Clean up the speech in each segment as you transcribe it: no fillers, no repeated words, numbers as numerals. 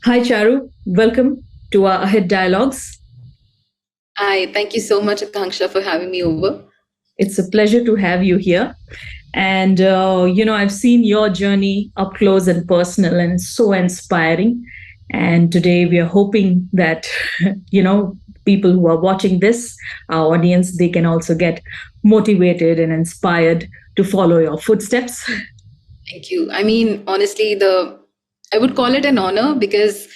Hi, Charu. Welcome to our Ahead Dialogues. Hi, thank you so much, Akanksha, for having me over. It's a pleasure to have you here. And, I've seen your journey up close and personal, and it's so inspiring. And today we are hoping that, people who are watching this, our audience, they can also get motivated and inspired to follow your footsteps. Thank you. Honestly, the I would call it an honor because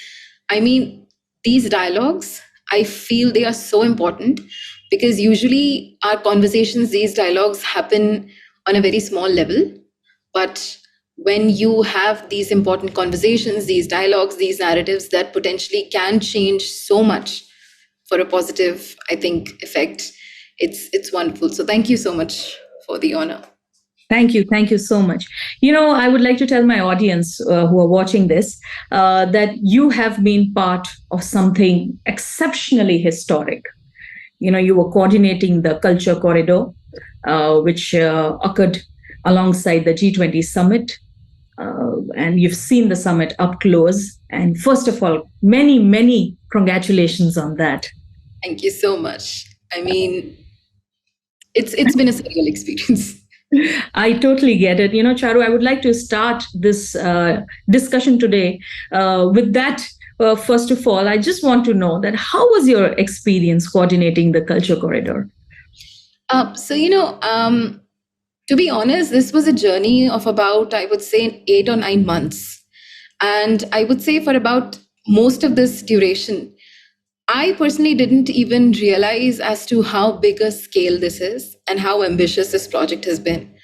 these dialogues, I feel they are so important because usually our conversations, these dialogues happen on a very small level. But when you have these important conversations, these dialogues, these narratives that potentially can change so much for a positive, I think, effect, it's wonderful. So thank you so much for the honor. Thank you. Thank you so much. I would like to tell my audience who are watching this that you have been part of something exceptionally historic. You were coordinating the Culture Corridor, which occurred alongside the G20 summit. And you've seen the summit up close. And first of all, many, many congratulations on that. Thank you so much. I mean, it's been a surreal experience. I totally get it. Charu, I would like to start this discussion today with that. First of all, I just want to know that how was your experience coordinating the culture corridor? So to be honest, this was a journey of about, I would say, 8 or 9 months, and I would say for about most of this duration, I personally didn't even realize as to how big a scale this is and how ambitious this project has been.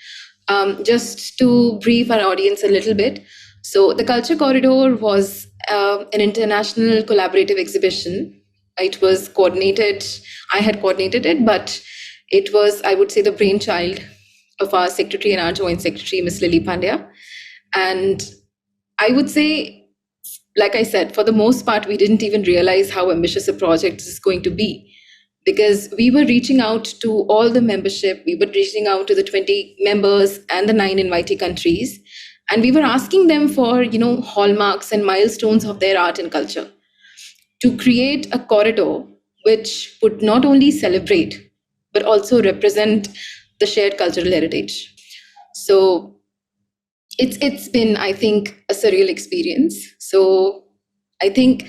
Just to brief our audience a little bit, so the Culture Corridor was an international collaborative exhibition. It was coordinated, I had coordinated it, but it was, I would say, the brainchild of our secretary and our joint secretary, Ms. Lily Pandya. And I would say, like I said, for the most part, we didn't even realize how ambitious a project this is going to be because we were reaching out to all the membership, we were reaching out to the 20 members and the 9 invitee countries, and we were asking them for, hallmarks and milestones of their art and culture to create a corridor which would not only celebrate but also represent the shared cultural heritage. So it's been, I think, a surreal experience. So I think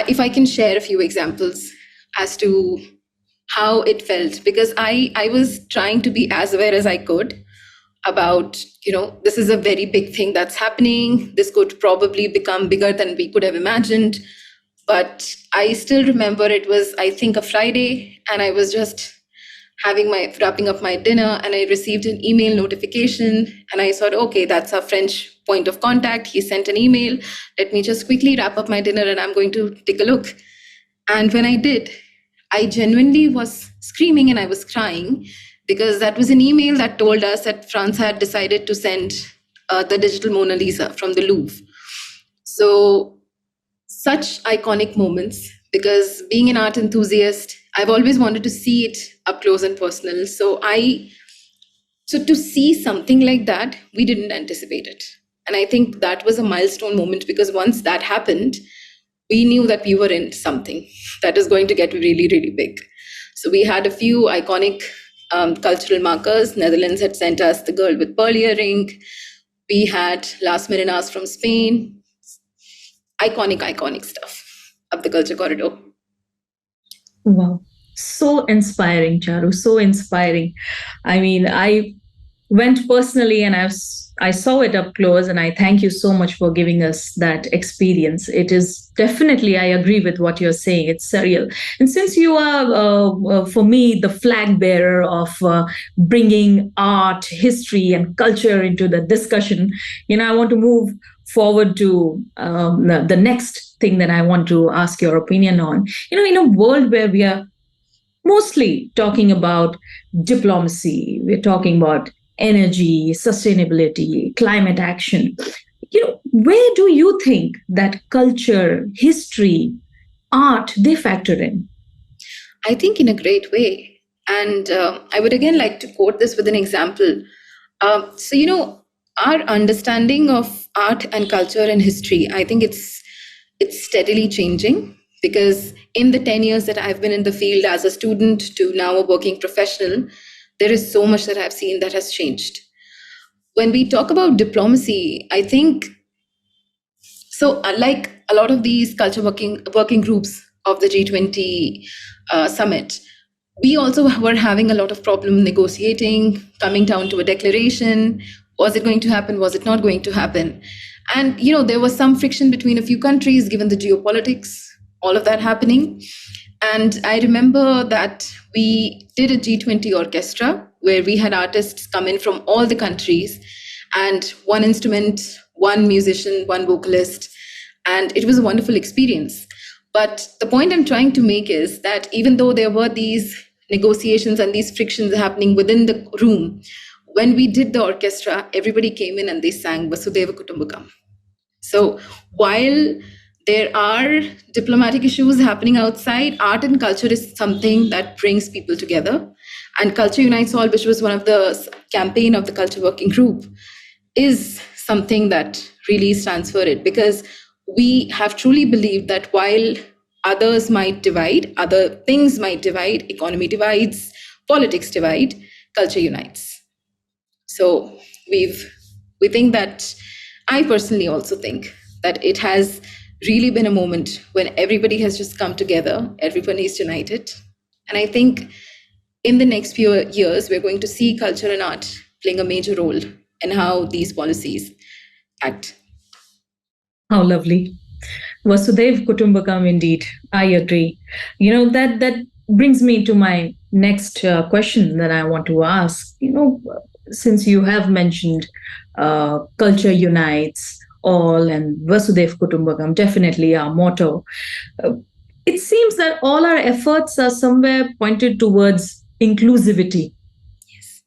if I can share a few examples as to how it felt, because I was trying to be as aware as I could about, this is a very big thing that's happening. This could probably become bigger than we could have imagined. But I still remember it was, I think, a Friday, and I was just wrapping up my dinner, and I received an email notification, and I thought, okay, that's our French point of contact. He sent an email. Let me just quickly wrap up my dinner, and I'm going to take a look. And when I did, I genuinely was screaming and I was crying because that was an email that told us that France had decided to send the digital Mona Lisa from the Louvre. So, such iconic moments, because being an art enthusiast, I've always wanted to see it up close and personal. So to see something like that, we didn't anticipate it. And I think that was a milestone moment because once that happened, we knew that we were in something that is going to get really, really big. So we had a few iconic cultural markers. Netherlands had sent us the girl with pearl earring. We had Las Merinas from Spain. Iconic stuff of the culture corridor. Wow. So inspiring, Charu. So inspiring. I went personally and I saw it up close, and I thank you so much for giving us that experience. It is definitely, I agree with what you're saying. It's surreal. And since you are, for me, the flag bearer of bringing art, history, and culture into the discussion, I want to move forward to the next thing that I want to ask your opinion on. In a world where we are mostly talking about diplomacy, we're talking about energy, sustainability, climate action. Where do you think that culture, history, art, they factor in? I think in a great way. And I would again like to quote this with an example. Our understanding of art and culture and history, I think it's It's steadily changing because in the 10 years that I've been in the field as a student to now a working professional, there is so much that I've seen that has changed. When we talk about diplomacy, I think so. Unlike a lot of these culture working groups of the G20 summit, we also were having a lot of problem negotiating, coming down to a declaration. Was it going to happen? Was it not going to happen? And there was some friction between a few countries, given the geopolitics, all of that happening. And I remember that we did a G20 orchestra where we had artists come in from all the countries and one instrument, one musician, one vocalist. And it was a wonderful experience. But the point I'm trying to make is that even though there were these negotiations and these frictions happening within the room, when we did the orchestra, everybody came in and they sang Vasudeva Kutumbakam. So while there are diplomatic issues happening outside, art and culture is something that brings people together. And Culture Unites All, which was one of the campaign of the Culture Working Group, is something that really stands for it, because we have truly believed that while others might divide, other things might divide, economy divides, politics divide, culture unites. So we think that, I personally also think that it has really been a moment when everybody has just come together, everybody is united. And I think in the next few years, we're going to see culture and art playing a major role in how these policies act. How lovely. Vasudev Kutumbakam, indeed. I agree. That brings me to my next question that I want to ask. Since you have mentioned culture unites all and Vasudev Kutumbakam, definitely our motto. Uh, it seems that all our efforts are somewhere pointed towards inclusivity. Yes.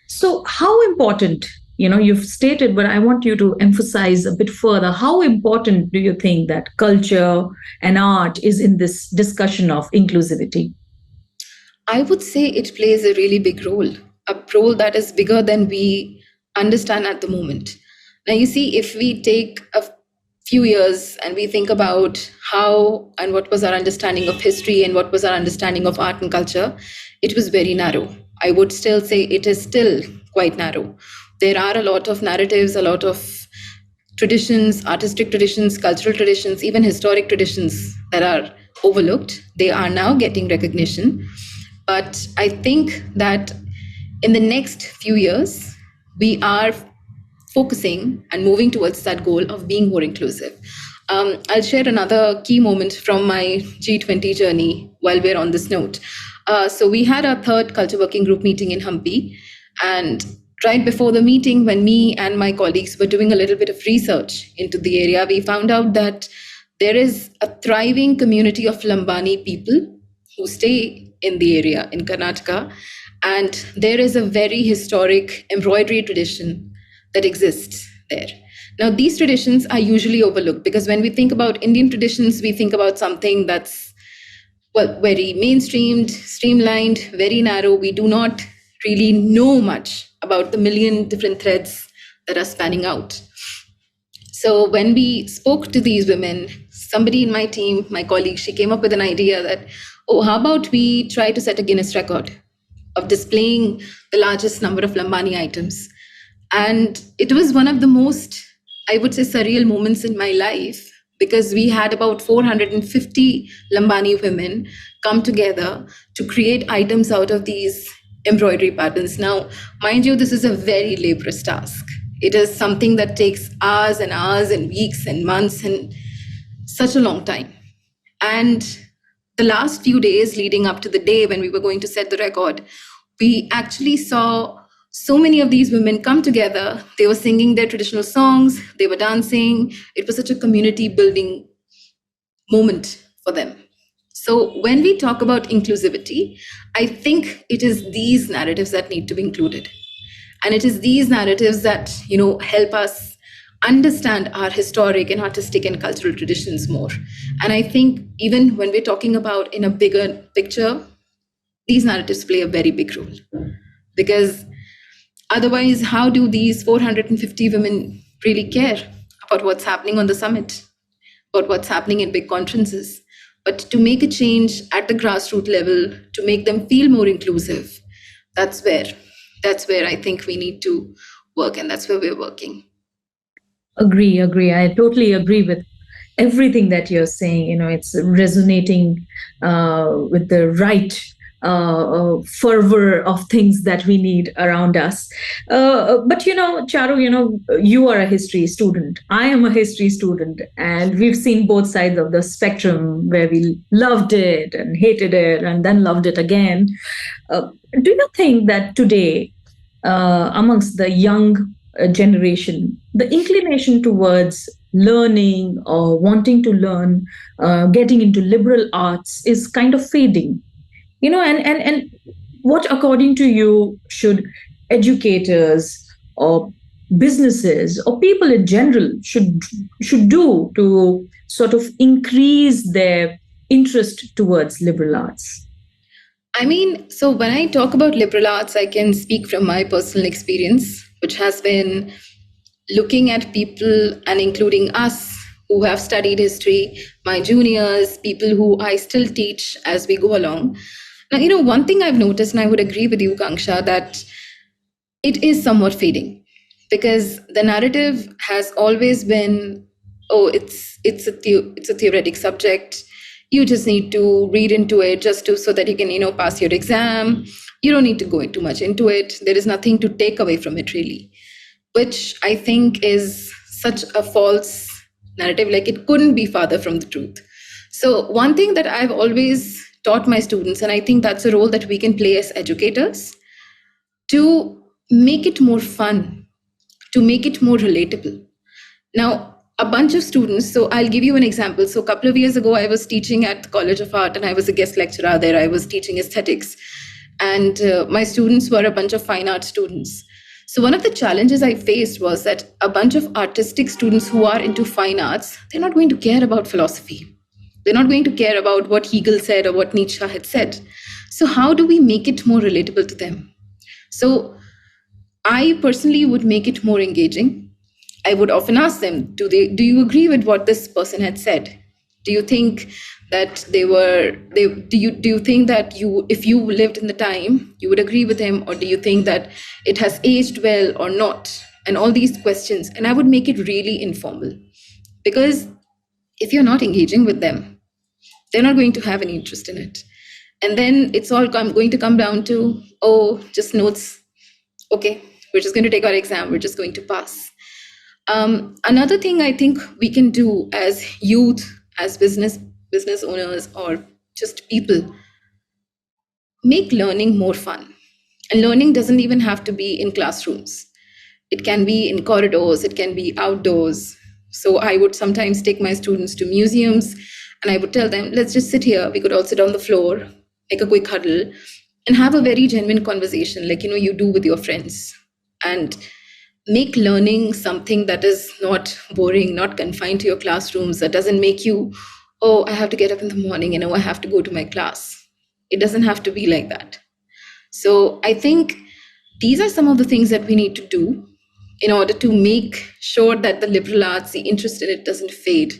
So, how important, you've stated, but I want you to emphasize a bit further. How important do you think that culture and art is in this discussion of inclusivity? I would say it plays a really big role, a role that is bigger than we understand at the moment. Now, you see, if we take a few years and we think about how and what was our understanding of history and what was our understanding of art and culture, it was very narrow. I would still say it is still quite narrow. There are a lot of narratives, a lot of traditions, artistic traditions, cultural traditions, even historic traditions that are overlooked. They are now getting recognition. But I think that in the next few years, we are focusing and moving towards that goal of being more inclusive. I'll share another key moment from my G20 journey while we're on this note. So we had our third culture working group meeting in Hampi, and right before the meeting, when me and my colleagues were doing a little bit of research into the area, we found out that there is a thriving community of Lambani people who stay in the area in Karnataka, and there is a very historic embroidery tradition that exists there. Now, these traditions are usually overlooked because when we think about Indian traditions, we think about something that's, well, very mainstreamed, streamlined, very narrow. We do not really know much about the million different threads that are spanning out. So when we spoke to these women, somebody in my team, my colleague, she came up with an idea that, oh, how about we try to set a Guinness record of displaying the largest number of Lambani items? And it was one of the most, I would say, surreal moments in my life, because we had about 450 Lambani women come together to create items out of these embroidery patterns. Now, mind you, this is a very laborious task. It is something that takes hours and hours and weeks and months and such a long time. And the last few days leading up to the day when we were going to set the record, we actually saw so many of these women come together. They were singing their traditional songs, they were dancing. It was such a community building moment for them. So when we talk about inclusivity, I think it is these narratives that need to be included. And it is these narratives that, help us understand our historic and artistic and cultural traditions more. And I think even when we're talking about in a bigger picture, these narratives play a very big role. Because otherwise, how do these 450 women really care about what's happening on the summit? or what's happening in big conferences, but to make a change at the grassroots level, to make them feel more inclusive. That's where that's where I think we need to work, and that's where we're working. Agree, agree. I totally agree with everything that you're saying. It's resonating with the right fervor of things that we need around us. But Charu, you are a history student. I am a history student, and we've seen both sides of the spectrum where we loved it and hated it and then loved it again. Do you think that today, amongst the young generation, the inclination towards learning or wanting to learn, getting into liberal arts is kind of fading? And what, according to you, should educators or businesses or people in general should do to sort of increase their interest towards liberal arts? I mean, so when I talk about liberal arts, I can speak from my personal experience, which has been looking at people and including us who have studied history, my juniors, people who I still teach as we go along. Now, one thing I've noticed, and I would agree with you, Kanksha, that it is somewhat fading, because the narrative has always been, oh, it's a theoretic subject. You just need to read into it just to so that you can pass your exam. You don't need to go too much into it. There is nothing to take away from it, really, which I think is such a false narrative. Like, it couldn't be farther from the truth. So one thing that I've always taught my students, and I think that's a role that we can play as educators, to make it more fun, to make it more relatable. Now, a bunch of students, so I'll give you an example. So a couple of years ago, I was teaching at the College of Art, and I was a guest lecturer there. I was teaching aesthetics, and my students were a bunch of fine art students. So one of the challenges I faced was that a bunch of artistic students who are into fine arts, they're not going to care about philosophy. They're not going to care about what Hegel said or what Nietzsche had said. So how do we make it more relatable to them? So I personally would make it more engaging. I would often ask them, do you agree with what this person had said? Do you think that do you think that if you lived in the time, you would agree with him, or do you think that it has aged well or not? And all these questions. And I would make it really informal, because if you're not engaging with them, they're not going to have any interest in it. And then it's all going to come down to, oh, just notes. Okay, we're just going to take our exam. We're just going to pass. Another thing I think we can do as youth, as business owners, or just people, make learning more fun. And learning doesn't even have to be in classrooms. It can be in corridors, it can be outdoors. So I would sometimes take my students to museums, and I would tell them, let's just sit here. We could all sit on the floor, make a quick huddle, and have a very genuine conversation, like you do with your friends. And make learning something that is not boring, not confined to your classrooms, that doesn't make you, oh, I have to get up in the morning, I have to go to my class. It doesn't have to be like that. So I think these are some of the things that we need to do in order to make sure that the liberal arts, the interest in it, doesn't fade.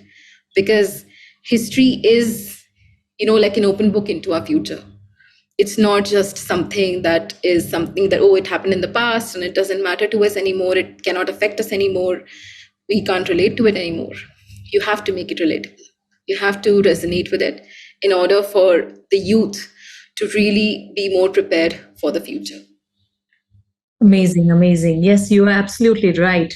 Because history is, like an open book into our future. It's not just something that oh, it happened in the past and it doesn't matter to us anymore. It cannot affect us anymore. We can't relate to it anymore. You have to make it relatable. You have to resonate with it in order for the youth to really be more prepared for the future. Amazing, amazing. Yes, you are absolutely right.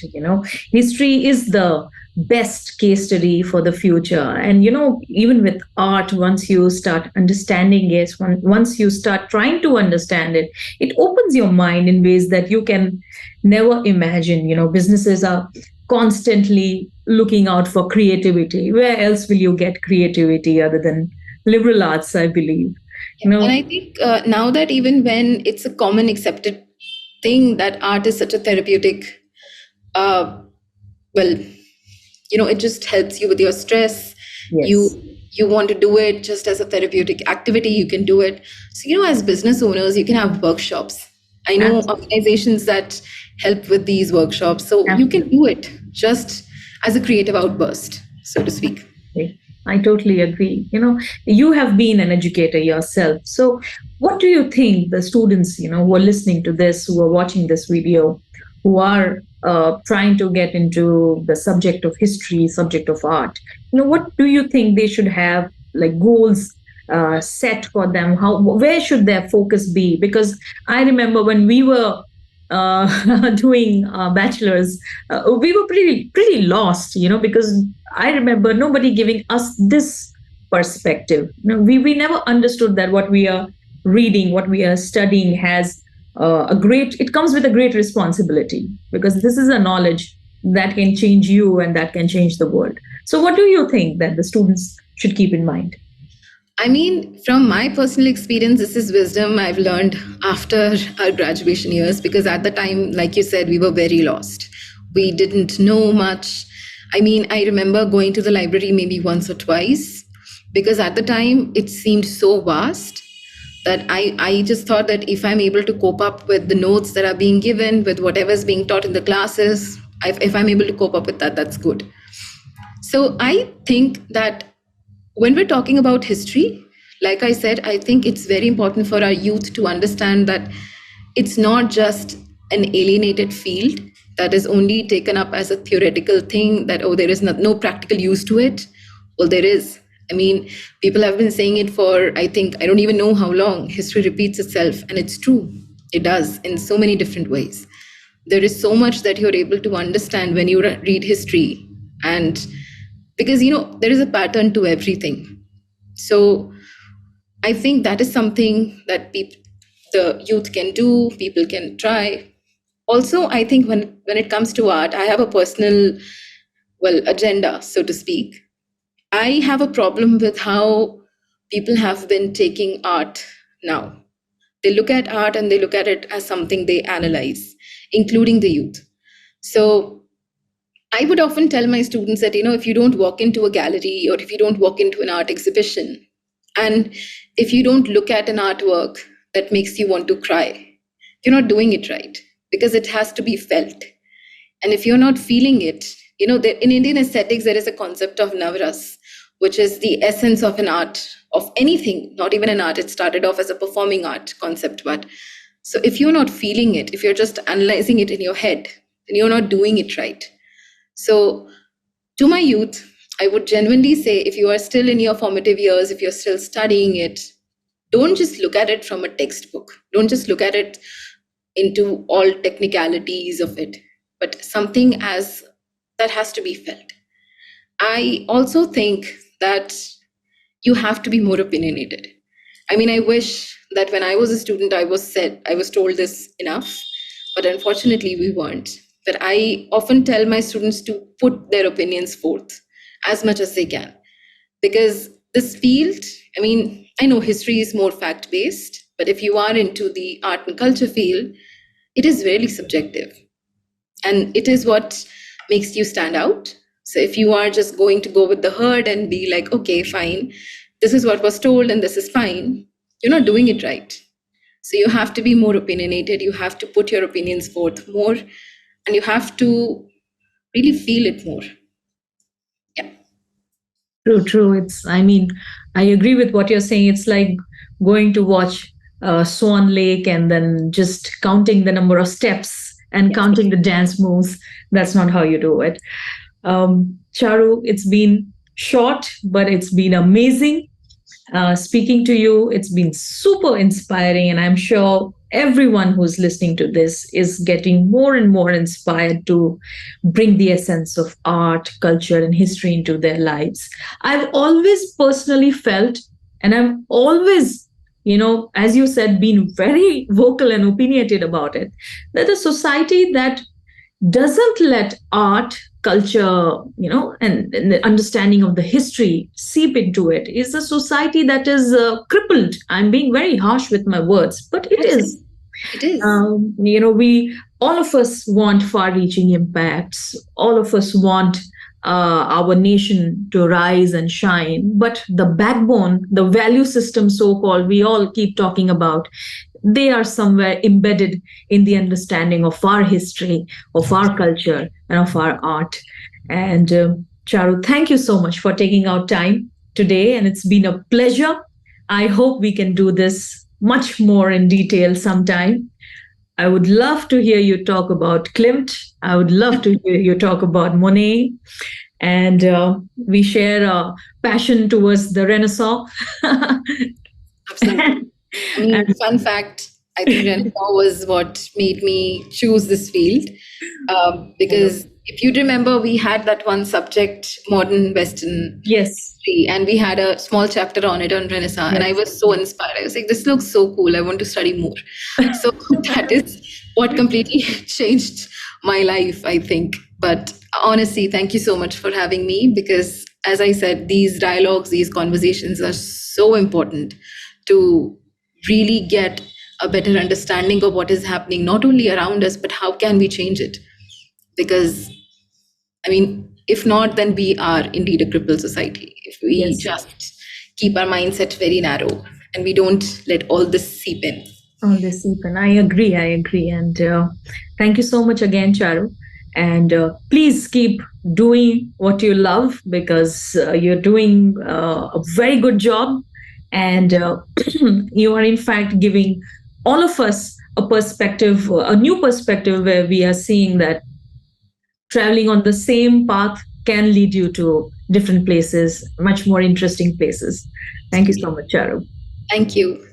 History is the best case study for the future. And, even with art, once you start understanding it, once you start trying to understand it, it opens your mind in ways that you can never imagine. Businesses are constantly looking out for creativity. Where else will you get creativity other than liberal arts, I believe? And I think now that even when it's a common accepted thing that art is such a therapeutic, uh, well, it just helps you with your stress. Yes. You want to do it just as a therapeutic activity, you can do it. So as business owners, you can have workshops. I know organizations that help with these workshops, so you can do it just as a creative outburst, so to speak. I totally agree. You have been an educator yourself. So, what do you think the students, who are listening to this, who are watching this video, who are trying to get into the subject of history, subject of art, what do you think they should have like goals set for them? Where should their focus be? Because I remember when we were doing bachelor's, we were pretty lost, because I remember nobody giving us this perspective. We never understood that what we are reading, what we are studying has it comes with a great responsibility, because this is a knowledge that can change you and that can change the world. So, what do you think that the students should keep in mind? I mean, from my personal experience, this is wisdom I've learned after our graduation years, because at the time, like you said, we were very lost. We didn't know much. I mean, I remember going to the library maybe once or twice, because at the time it seemed so vast that I just thought that if I'm able to cope up with the notes that are being given, with whatever's being taught in the classes, if I'm able to cope up with that, that's good. So I think that when we're talking about history, like I said, I think it's very important for our youth to understand that it's not just an alienated field that is only taken up as a theoretical thing, that, oh, there is no practical use to it. Well, there is. I mean, people have been saying it for, I think, I don't even know how long. History repeats itself, and it's true. It does in so many different ways. There is so much that you're able to understand when you read history. And because, there is a pattern to everything. So I think that is something that the youth can do, people can try. Also, I think when it comes to art, I have a personal, well, agenda, so to speak. I have a problem with how people have been taking art now. They look at art and they look at it as something they analyze, including the youth. So I would often tell my students that, if you don't walk into a gallery or if you don't walk into an art exhibition, and if you don't look at an artwork that makes you want to cry, you're not doing it right, because it has to be felt. And if you're not feeling it, in Indian aesthetics, there is a concept of navras, which is the essence of an art, of anything, not even an art. It started off as a performing art concept. But so if you're not feeling it, if you're just analyzing it in your head, then you're not doing it right. So, to my youth, I would genuinely say, if you are still in your formative years, if you're still studying it, don't just look at it from a textbook. Don't just look at it into all technicalities of it, but something as that has to be felt. I also think that you have to be more opinionated. I mean, I wish that when I was a student, I was told this enough, but unfortunately, we weren't. That I often tell my students to put their opinions forth as much as they can, because this field, I mean, I know history is more fact based, but if you are into the art and culture field, it is really subjective, and it is what makes you stand out. So if you are just going to go with the herd and be like, okay, fine, this is what was told and this is fine, you're not doing it right. So you have to be more opinionated, you have to put your opinions forth more, and you have to really feel it more. Yeah. True, true. I mean, I agree with what you're saying. It's like going to watch Swan Lake and then just counting the number of steps and Yes. counting the dance moves. That's not how you do it. Charu, it's been short, but it's been amazing speaking to you. It's been super inspiring, and I'm sure everyone who's listening to this is getting more and more inspired to bring the essence of art, culture, and history into their lives. I've always personally felt, and I've always, as you said, been very vocal and opinionated about it, that a society that doesn't let art, culture, and the understanding of the history seep into it is a society that is crippled. I'm being very harsh with my words, but it Yes, is. it is. We all of us want far-reaching impacts. All of us want our nation to rise and shine. But the backbone, the value system, so-called, we all keep talking about, they are somewhere embedded in the understanding of our history, of our culture, and of our art. And Charu, thank you so much for taking out time today, and it's been a pleasure. I hope we can do this much more in detail sometime. I would love to hear you talk about Klimt. I would love to hear you talk about Monet. And we share a passion towards the Renaissance. Absolutely. I mean, fun fact, I think Renaissance was what made me choose this field. Because if you remember, we had that one subject, modern Western Yes, history, and we had a small chapter on it on Renaissance. And I yes, was so inspired. I was like, this looks so cool. I want to study more. So that is what completely changed my life, I think. But honestly, thank you so much for having me because, as I said, these dialogues, these conversations are so important to really get a better understanding of what is happening, not only around us, but how can we change it? Because, I mean, if not, then we are indeed a crippled society. If we yes. just keep our mindset very narrow and we don't let all this seep in. On this, Ethan. I agree. I agree. And thank you so much again, Charu. And please keep doing what you love because you're doing a very good job. And you are, in fact, giving all of us a perspective, a new perspective where we are seeing that traveling on the same path can lead you to different places, much more interesting places. Thank you so much, Charu. Thank you.